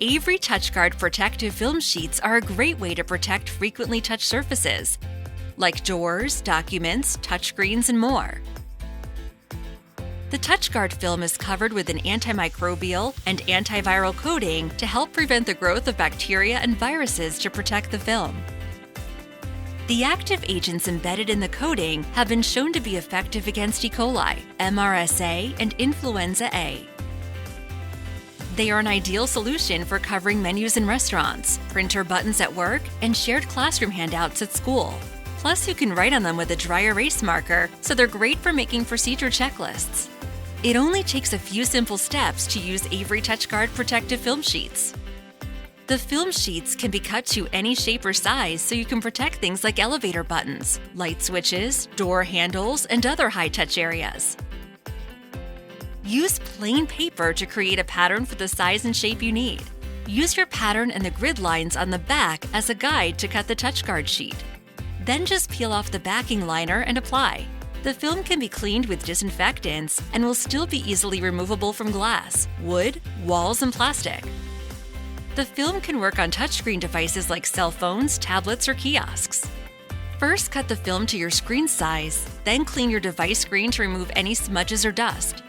Avery TouchGuard protective film sheets are a great way to protect frequently touched surfaces, like doors, documents, touchscreens, and more. The TouchGuard film is covered with an antimicrobial and antiviral coating to help prevent the growth of bacteria and viruses to protect the film. The active agents embedded in the coating have been shown to be effective against E. coli, MRSA, and influenza A. They are an ideal solution for covering menus in restaurants, printer buttons at work, and shared classroom handouts at school. Plus, you can write on them with a dry erase marker, so they're great for making procedure checklists. It only takes a few simple steps to use Avery TouchGuard protective film sheets. The film sheets can be cut to any shape or size so you can protect things like elevator buttons, light switches, door handles, and other high-touch areas. Use plain paper to create a pattern for the size and shape you need. Use your pattern and the grid lines on the back as a guide to cut the TouchGuard sheet. Then just peel off the backing liner and apply. The film can be cleaned with disinfectants and will still be easily removable from glass, wood, walls, and plastic. The film can work on touchscreen devices like cell phones, tablets, or kiosks. First, cut the film to your screen size, then clean your device screen to remove any smudges or dust.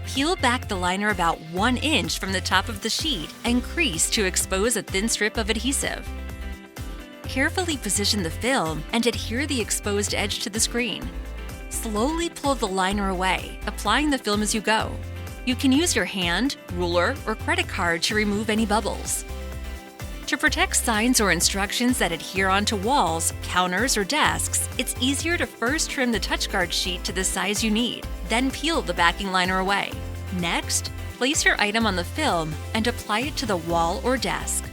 Peel back the liner about 1 inch from the top of the sheet and crease to expose a thin strip of adhesive. Carefully position the film and adhere the exposed edge to the screen. Slowly pull the liner away, applying the film as you go. You can use your hand, ruler, or credit card to remove any bubbles. To protect signs or instructions that adhere onto walls, counters, or desks, it's easier to first trim the TouchGuard sheet to the size you need, then peel the backing liner away. Next, place your item on the film and apply it to the wall or desk.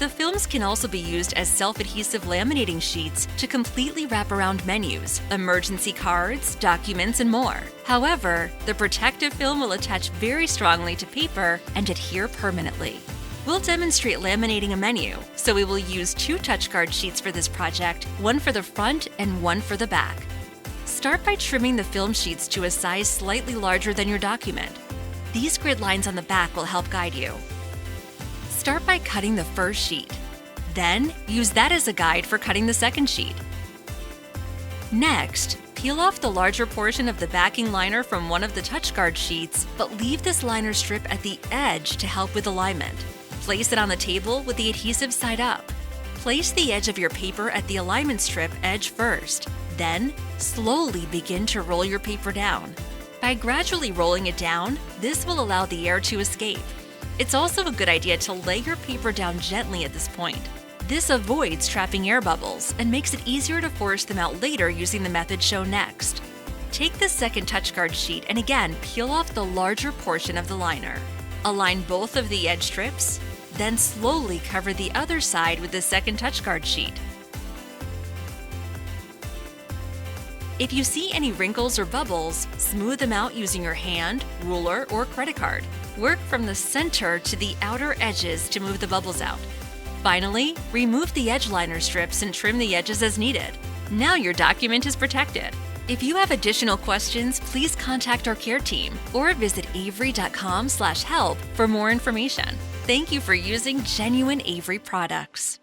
The films can also be used as self-adhesive laminating sheets to completely wrap around menus, emergency cards, documents, and more. However, the protective film will attach very strongly to paper and adhere permanently. We'll demonstrate laminating a menu, so we will use 2 TouchGuard sheets for this project, one for the front and one for the back. Start by trimming the film sheets to a size slightly larger than your document. These grid lines on the back will help guide you. Start by cutting the first sheet. Then, use that as a guide for cutting the second sheet. Next, peel off the larger portion of the backing liner from one of the TouchGuard sheets, but leave this liner strip at the edge to help with alignment. Place it on the table with the adhesive side up. Place the edge of your paper at the alignment strip edge first. Then, slowly begin to roll your paper down. By gradually rolling it down, this will allow the air to escape. It's also a good idea to lay your paper down gently at this point. This avoids trapping air bubbles and makes it easier to force them out later using the method shown next. Take the second TouchGuard sheet and again peel off the larger portion of the liner. Align both of the edge strips, then slowly cover the other side with the second TouchGuard sheet. If you see any wrinkles or bubbles, smooth them out using your hand, ruler, or credit card. Work from the center to the outer edges to move the bubbles out. Finally, remove the edge liner strips and trim the edges as needed. Now your document is protected. If you have additional questions, please contact our care team or visit avery.com/help for more information. Thank you for using genuine Avery products.